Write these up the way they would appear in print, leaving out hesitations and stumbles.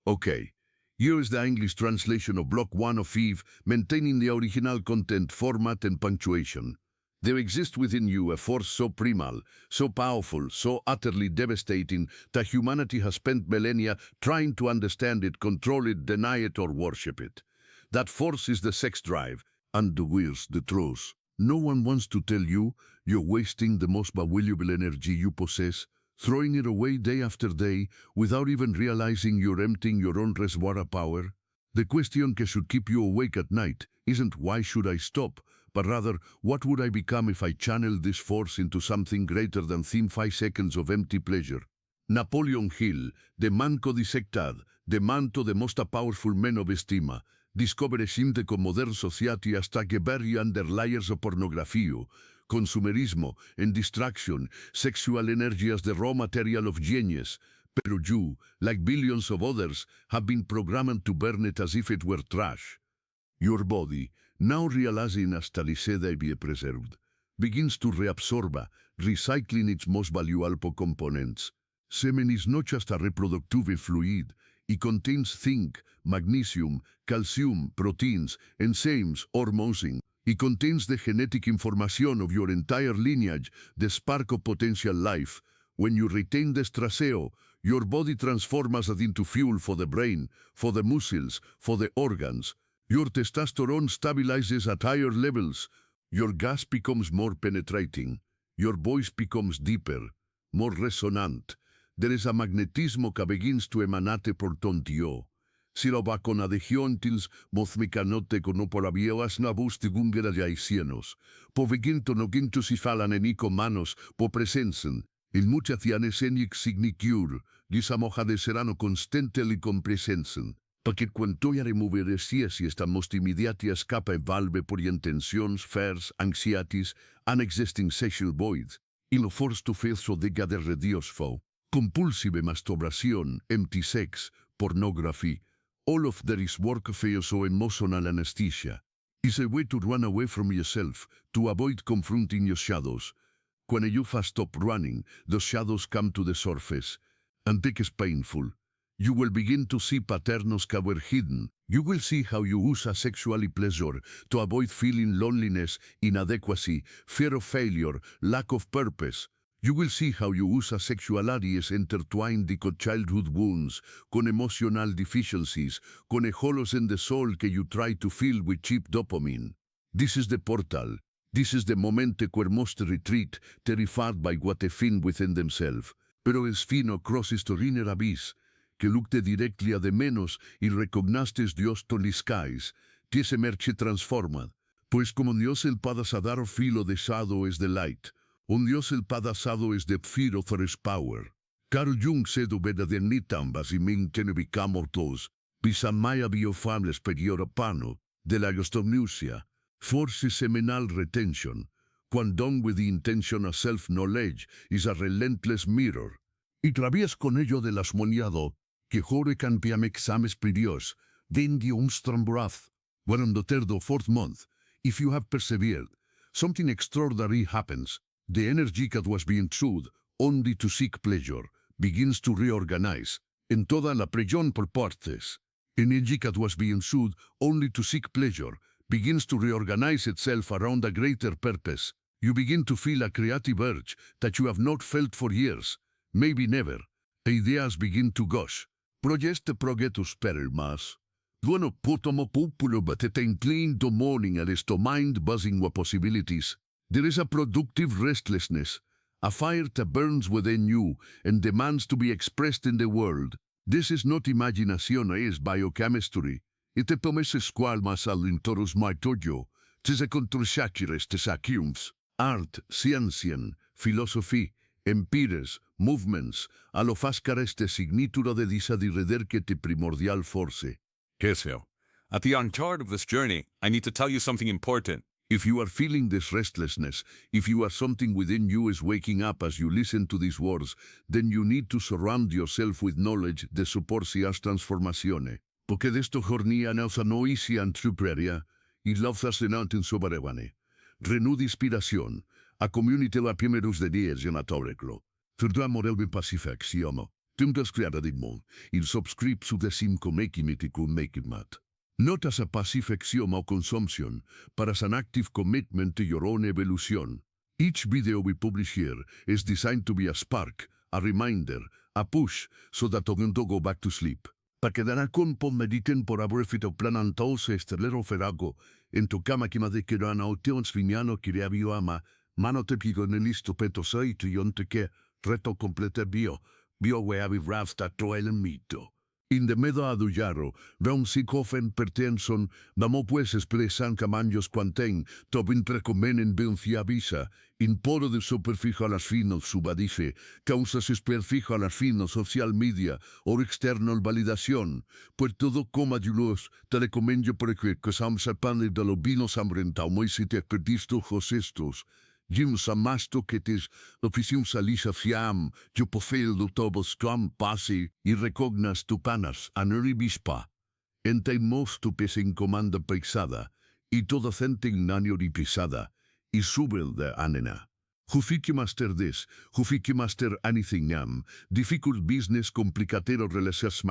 Okay, here is the English translation of Block 1 of Eve, maintaining the original content, format, and punctuation. There exists within you a force so primal, so powerful, so utterly devastating that humanity has spent millennia trying to understand it, control it, deny it, or worship it. That force is the sex drive, and here's the truth. No one wants to tell you you're wasting the most valuable energy you possess, throwing it away day after day without even realizing you're emptying your own reservoir of power. The question that should keep you awake at night isn't why should I stop, but rather what would I become if I channeled this force into something greater than 5 seconds of empty pleasure. Napoleon Hill, the man codissectad, the manto the most powerful men of estima, discovered simte con modern society hasta que bury under layers of pornografía, consumerismo, and distraction, sexual energy as the raw material of genius. Pero you, like billions of others, have been programmed to burn it as if it were trash. Your body, now realizing hasta la seda be preserved, begins to reabsorba, recycling its most valuable components. Semen is not just a reproductive fluid. It contains zinc, magnesium, calcium, proteins, enzymes, hormones. It contains the genetic information of your entire lineage, the spark of potential life. When you retain the estraseo, your body transforms it into fuel for the brain, for the muscles, for the organs. Your testosterone stabilizes at higher levels. Your gas becomes more penetrating. Your voice becomes deeper, more resonant. There is a magnetismo que begins to emanate por tontio. Si lo va con adhesióntils, mozmicanote con por avieas nabus tigungera jaisienos. Po beginto no ginto si falan enico manos, po presensen. Il muchacianes enik signicure, disamoja de serano constante li compresensen. Perché quanto ya removere si esta most immediati escapa e valve por intentions, fers, anxieties, unexisting sexual voids. Il lo force to face so de gader redios fo. Compulsive masturbación, empty sex, pornography, all of that is work of so emotional anesthesia. Is a way to run away from yourself, to avoid confronting your shadows. When you fast stop running, the shadows come to the surface, and it is painful. You will begin to see patterns that were hidden. You will see how you use a sexually pleasure to avoid feeling loneliness, inadequacy, fear of failure, lack of purpose. You will see how you use a sexuality is intertwined con childhood wounds, con emotional deficiencies, con a holos in the soul que you try to fill with cheap dopamine. This is the portal. This is the momente where most retreat, terrified by what they find within themselves. Pero es fino crosses to inner abyss, que looked directly a de menos y recognastes Dios to the skies, tiese merche transformad. Pues como Dios el padassadar filo de sado es the light, un Dios el padasado es the fear of his power. Carl Jung said obeda de nitambas y min tenebicamortos, pisamaya biofables periora pano, de la gostomnusia. Force seminal retention, when done with the intention of self-knowledge, is a relentless mirror. Y travies con ello de las moniado, que jore campiam exames pridios, vendi umstrambrath. When on the third or fourth month, if you have persevered, something extraordinary happens. The energy that was being chewed only to seek pleasure begins to reorganize. En toda la presión por partes. Energy that was being chewed only to seek pleasure begins to reorganize itself around a greater purpose. You begin to feel a creative urge that you have not felt for years, maybe never. Ideas begin to gush. Proyeste progetus permas. Duono putomo populo batete inclined to morning and to mind buzzing with possibilities. There is a productive restlessness, a fire that burns within you and demands to be expressed in the world. This is not imagination, it is biochemistry. Ite pomeses qual mas al intorus maitoyo, tis a controsacires tis aciums. Art, ciencien, philosophy, empires, movements, alofascareste signitura de disadirederte primordial force. Keseo, at the onchard of this journey, I need to tell you something important. If you are feeling this restlessness, if you are something within you is waking up as you listen to these words, then you need to surround yourself with knowledge de supporcias transformazione. Porque desto jornia nausa noisia antrupreria, y laufas denantin sobarevane. Renud inspiración, a community la primerus de dies en atorreclo. Ferdua morel ben pacific, siomo. Tundas crearadimo, il subscribe su desim comekimiti kumekimat. Not as a passive action or consumption, but as an active commitment to your own evolution. Each video we publish here is designed to be a spark, a reminder, a push, so that you don't go back to sleep. Pa quedar con po mediten por abrefito planan todos estelero ferago, en tu cama que de que rana o teon sviniano que bio ama, mano te pigo nelisto peto sei tu yonte que reto complete bio weavi rafta troelen mito. In de medo aduyaro, raum sicofen pertenson, damo pues expresan camanjos quanten, tobin precomenen benciavisa, in poro de superfijo a las finos subadife, causas superfijo a las finos social media, or external validación, pues todo coma julos, te recomendio por que sam sapane de los vinos hambrentao moisite perdisto estos. Jim samasto que tes l'oficium salisa fiam, jo pofel do tobos cam passi, i recognas tu panas, anuribispa. Ente mos tu pesen comanda pesada, y toda centen nanio pisada, y subel de anena. Hufiki master this, hufiki master anything difficult business complicatero relaciones,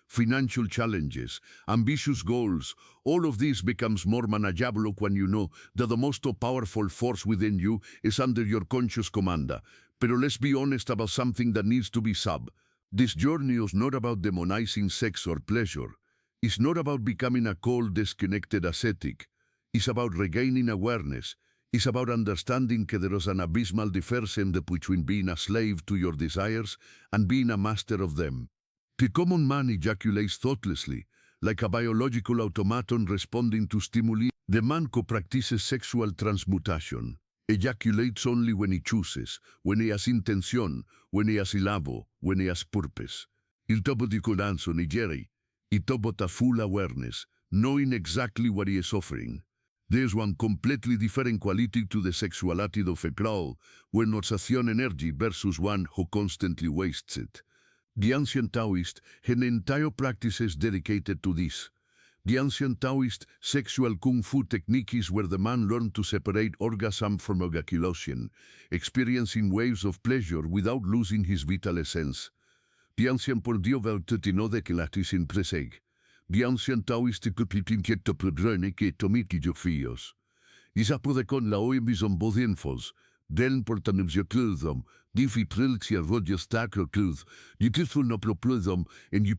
financial challenges, ambitious goals, all of this becomes more manageable when you know that the most powerful force within you is under your conscious command. Pero let's be honest about something that needs to be said. This journey is not about demonizing sex or pleasure. It's not about becoming a cold, disconnected ascetic. It's about regaining awareness. It's about understanding that there is an abysmal difference between being a slave to your desires and being a master of them. The common man ejaculates thoughtlessly, like a biological automaton responding to stimuli. The man who practices sexual transmutation ejaculates only when he chooses, when he has intention, when he has ilavo, when he has purpose. Il topo di codanzo nigeri, il topo ta full awareness, knowing exactly what he is offering. There's one completely different quality to the sexuality of a crowd, when notation energy versus one who constantly wastes it. The ancient Taoist had entire practices dedicated to this. The ancient Taoist sexual kung fu techniques where the man learned to separate orgasm from ejaculation, experiencing waves of pleasure without losing his vital essence. The ancient pordio vertutino de kilatis in preseg. The ancient Taoist kupitin keto prodrone keto mitijofios. Isapo de con la oi bison bodinfos, den portanum jacludum, difi prilxia rodios tacroclud, yutiful no propludum, and you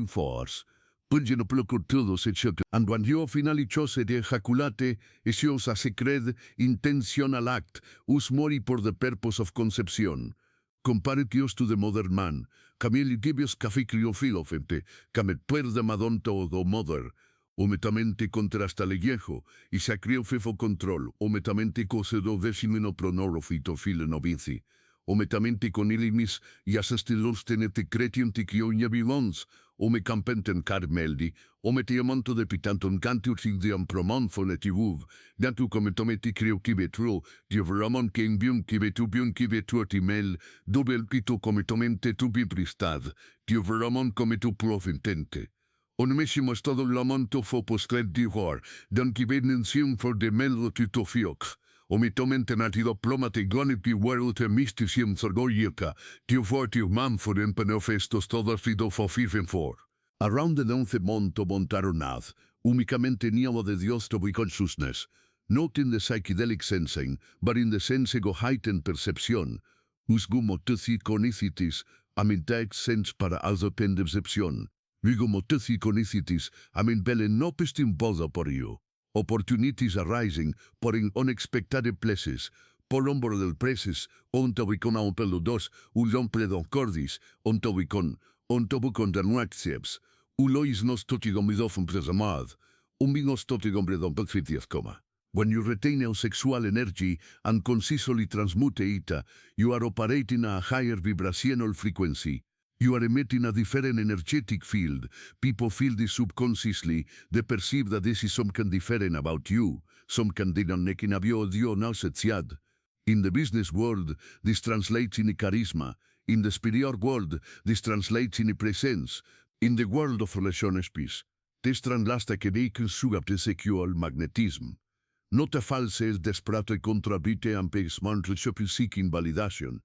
force. Punge no plocotudos et choc, and when you finally chose de ejaculate, esios a secret intentional act, us mori por the purpose of conception. Comparatios to the modern man, camil gibios caficriofilofente, camet puerda madonto do mother, o metamente contrasta le viejo, y sacrio fefo control, o metamente cosedo vecimino pronorofito fileno vinci, o metamente con ilimis, y asestilos tenete cretium ticionia bilons, o me campenten carmeldi, o me tiamanto de pitanton cantius igdiam promon fonetivuv, datu come tometi creo kibetro, diovramon ken biun kibetu timel, dobel pito come tomente tu bipristad, diovramon come tu profintente. Onmesimo todo lamonto fo postret divor, dan kibenencium for de mello tutofioc. O mi tomente natido plomate gonipi world mysticium sorgoyika, tiu fortiu man for empanofestos todos fido for fifen for. Around the 11 monto montaronaz, únicamente niamo de Dios to be consciousness, not in the psychedelic sensing, but in the sense go heightened perception, usgumo tuthi conicitis, amintex sense para autopendepception, vigomo tuthi conicitis, amin bele no pistim boda por you. Opportunities arising por in unexpected places, por hombro del preces, ontobicon a un peludos, ullon predon cordis, ontobicon danuaxieps, ulois nos totigomidofum presamad, umigos totigombredon pelfitias coma. When you retain your sexual energy and consistently transmute it, you are operating a higher vibrational frequency. You are emitting a different energetic field. People feel this subconsciously. They perceive that this is something different about you. Something nekin abio dio nausetsiad. In the business world, this translates in a charisma. In the spiritual world, this translates in a presence. In the world of relations peace, this translates que veiken sugapte sexual magnetism. Not a false es desprato e contrabite ampesmantle seeking validation.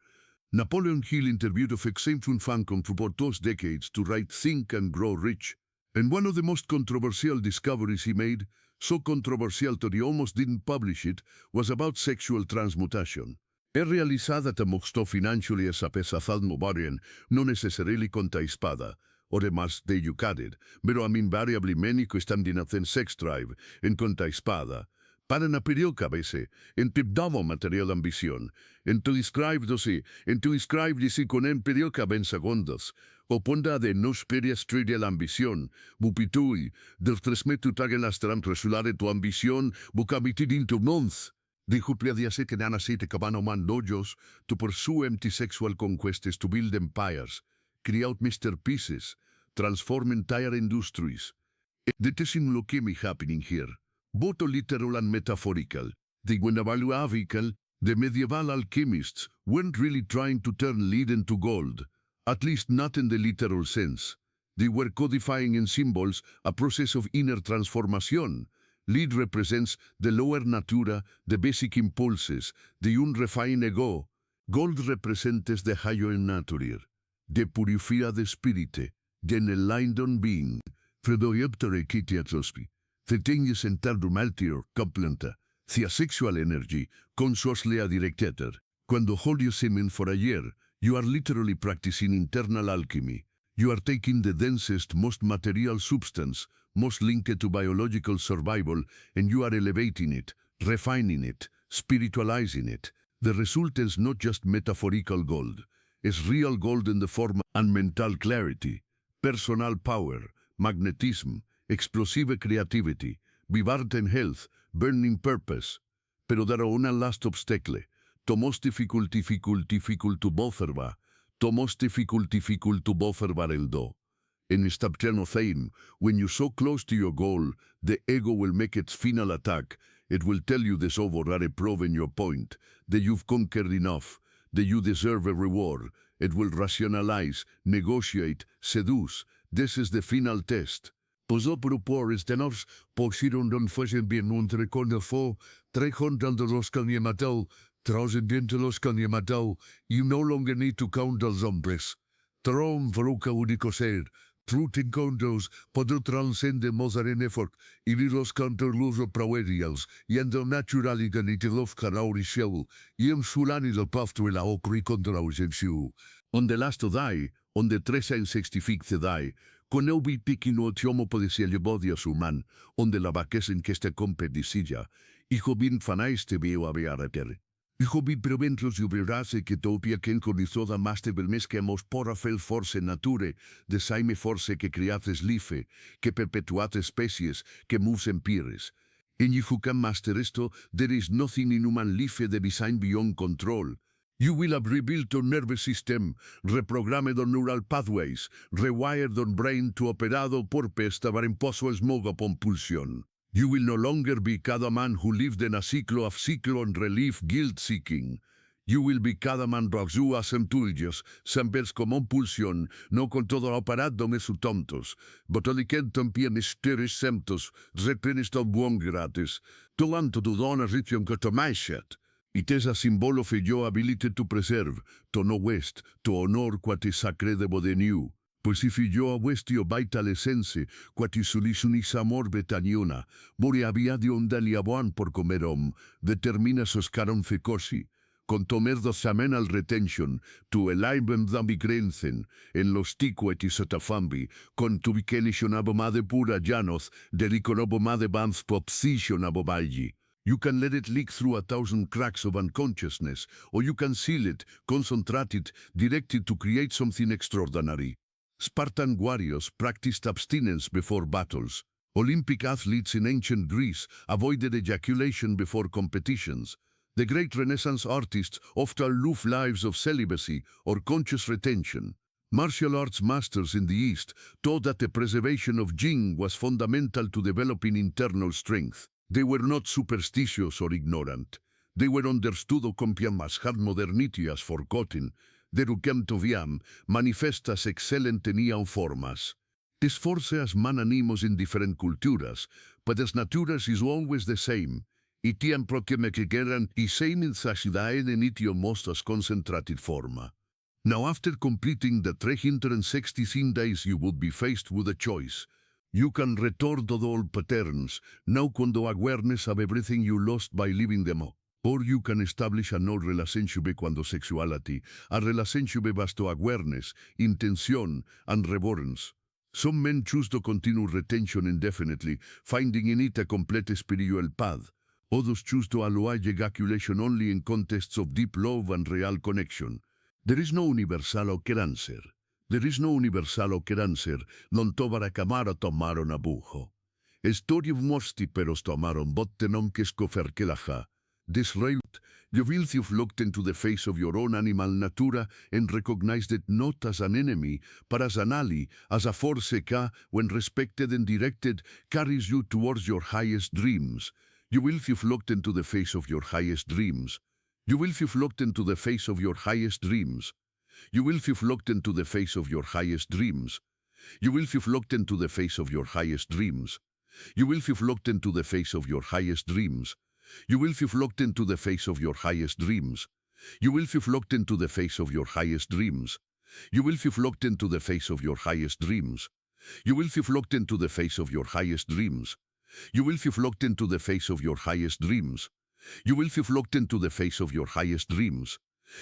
Napoleon Hill interviewed of exemption Fancom for 2 decades to write Think and Grow Rich, and one of the most controversial discoveries he made, so controversial that he almost didn't publish it, was about sexual transmutation. È realizada te mostró financially esa pesazad movarian, no necessarily conta espada, o demás de Ejaculating, pero invariably many que están en sex drive, en conta espada, para na perioca vese, en tipdavo material ambición, en tu describe disi con en perioca ben segundos, o ponda de nos perias tridial ambición, bupitui, del 3 metros tagen las resulare tu ambición, bucamitid in tu month. Dijo pliadiase que nana se te cabano man dojos, to pursue empty sexual conquests to build empires, create masterpieces, transform entire industries. That is in lo que me happening here. Both literal and metaphorical. The Guenavaluavical, the medieval alchemists weren't really trying to turn lead into gold, at least not in the literal sense. They were codifying in symbols a process of inner transformation. Lead represents the lower natura, the basic impulses, the unrefined ego. Gold represents the higher nature, the purified spirite, the enlightened being. Fredoyoptere kitiatrospi. The things entardum altior complenta, the sexual energy, consciously directed. Quando hold your semen for a year, you are literally practicing internal alchemy. You are taking the densest, most material substance, most linked to biological survival, and you are elevating it, refining it, spiritualizing it. The result is not just metaphorical gold. It's real gold in the form and mental clarity, personal power, magnetism, explosive creativity, vibrant health, burning purpose. Pero there are una last obstacle. To most difficult to botherba. To most difficult to botherbar el do. In stapterno theme, when you're so close to your goal, the ego will make its final attack. It will tell you this over are proving your point, that you've conquered enough, that you deserve a reward. It will rationalize, negotiate, seduce. This is the final test. Poso propores tenors, posiron don fuesen bien un treconde fo, 300 de los caniematal, 1,000 de los caniematal, you no longer need to count los hombres. Trom veruca único ser, truth encontros, poder transcende mozaren effort, y los cantor los prawerials, y en del natural y ganite lof canauri shell, y en sulani del pafto la ocri contra ausensiu. On the last die, on the 365th die, con el bitpikino tiomo podiciello bodios human, onde la vaques en que este compedicilla, hijo bin fanaiste veo abearater. Hijo bin proventros y obrerase que topia que enconizoda más te belmes que hemos por fel force nature, de saime force que criates life, que perpetuate especies, que moves empires. En Yifukan master esto, there is nothing in human life that design beyond control. You will have rebuilt your nervous system, reprogrammed on neural pathways, rewired on brain to operado purpose tabar imposo smoga upon pulsion. You will no longer be cada man who lived in a ciclo of ciclo and relief guilt-seeking. You will be cada man roxú asentullos, sembers como pulsión, no con todo operado me su tontos, but olicentum pianis teris semtos, repenistom buon gratis, tolanto tu dona ritium cotomaishet. It is a symbol of your ability to preserve, to know west, to honor quat is sacredebo de new. Pues if yo avestio vital essence, quat is unis amor betaniona, bori habia de ondaliaboan por comerom, determina sos caron fecosi, con tomer dos amenal retention, tu elaiben dambi grenzen, en los tiquet is atafambi, con tu bikenishon abomade pura llanos, delicono abomade banth popsition abobalgi. You can let it leak through 1,000 cracks of unconsciousness, or you can seal it, concentrate it, direct it to create something extraordinary. Spartan warriors practiced abstinence before battles. Olympic athletes in ancient Greece avoided ejaculation before competitions. The great Renaissance artists often lived lives of celibacy or conscious retention. Martial arts masters in the East taught that the preservation of Jing was fundamental to developing internal strength. They were not superstitious or ignorant. They were understood o compiam as had modernity as forgotten. Derucem toviam manifestas excellenteniam formas. This force as man animos in different culturas, but as naturas is always the same. Itiam proque me quegeran y same in sacidae en itio mostas concentrated forma. Now after completing the 365 days you will be faced with a choice. You can return to the old patterns, now con the awareness of everything you lost by leaving them. Or you can establish a new relationship cuando sexuality, a relationship basto awareness, intention, and reverence. Some men choose to continue retention indefinitely, finding in it a complete spiritual path. Others choose to allow ejaculation only in contexts of deep love and real connection. There is no universal occurrencer. There is no universal occurrencer, non tobara camara tomaron abujo. Story mosti peros tomaron botte non que scofer que laja. This route, you will have looked into the face of your own animal natura and recognized it not as an enemy, but as an ally, as a force que, when respected and directed, carries you towards your highest dreams. You will have looked into the face of your highest dreams. You will have looked into the face of your highest dreams. You will have looked into the face of your highest dreams. You will have looked into the face of your highest dreams. You will have looked into the face of your highest dreams. You will have looked into the face of your highest dreams. You will have looked into the face of your highest dreams. You will have looked into the face of your highest dreams. You will have looked into the face of your highest dreams. You will have looked into the face of your highest dreams. You will have looked into the face of your highest dreams.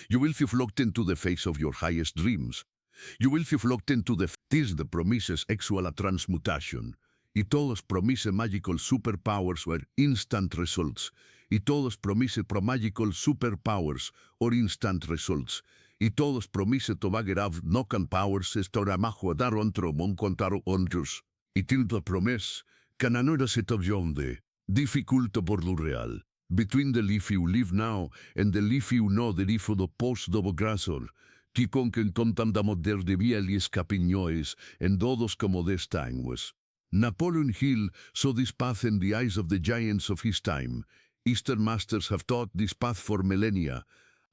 You will have looked into the face of your highest dreams. You will have looked into the... Tis the promises sexual transmutation. Y todos promise magical superpowers were instant results. Y todos promise pro magical superpowers or instant results. Y todos promise to bagerav nokan powers estoramajo dar ontro mon contaro onjus. Y till the promise, cananora set of yonde, difficulto por lo real. Between the life you live now and the life you know the life of the post-dobo grasor, ti con que tontam da moder de vielis capignoes en todos como destangues. Napoleon Hill saw this path in the eyes of the giants of his time. Eastern masters have taught this path for millennia.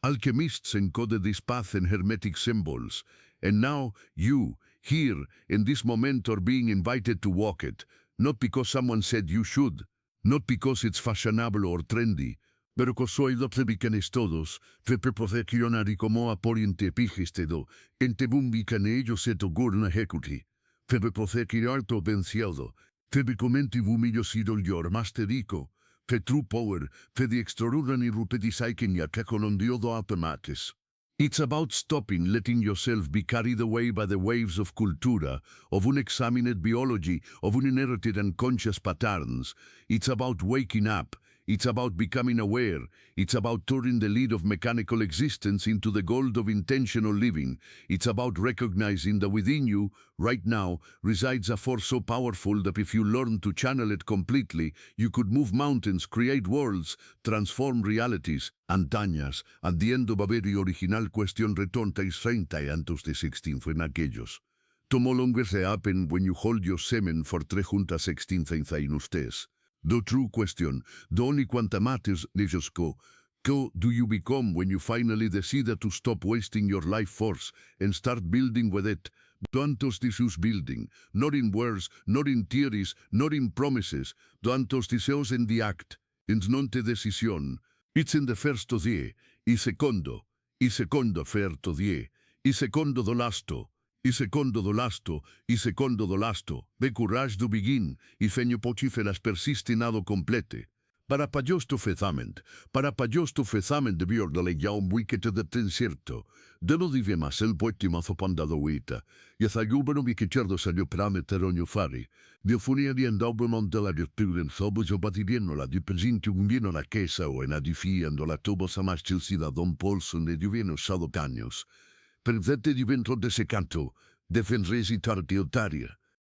Alchemists encoded this path in hermetic symbols. And now you, here, in this moment are being invited to walk it, not because someone said you should, not because it's fashionable or trendy, pero que soy lo plebicanes todos, fe preposicionari como aporiente pigistedo, ente bumbicane ellos et gurna hecuti. Febe prosequirarto venciado, febe comenti vumillo sidol yor masterico, fe true power, fe the extraordinary rupetisaiken ya cacolondiodo apemates. It's about stopping letting yourself be carried away by the waves of cultura, of unexamined biology, of uninherited unconscious patterns. It's about waking up. It's about becoming aware. It's about turning the lead of mechanical existence into the gold of intentional living. It's about recognizing that within you, right now, resides a force so powerful that if you learn to channel it completely, you could move mountains, create worlds, transform realities. Antañas, at the end of a very original question retorta is 30 antes de 16 en aquellos. Tomo longer se happen when you hold your semen for 316 in ustes. The true question, the only quanta matters, is co do you become when you finally decide to stop wasting your life force and start building with it? Duantos tisus building, not in words, not in theories, not in promises, duantos tiseos in the act, in nonte decisión. It's in the first die, y secondo ferto die, y secondo do lasto, y secondo do lasto, y secondo do lasto, be courage do begin, y fenio pociferas persistinado complete. Para pajosto fezament de bior de legiaum wikete de tencerto, de lo dive mas el poetimazo pandado wita, y thagubano vicecerdo salio parameteronio fari, diofonia di endobemon de la virtude sobojo batidieno la dipesinte un vino la quesa o en adifiando la tobo samas chilsida don polson de divino sado caños. Per vete diventro de secanto, defenresi tartiotaria,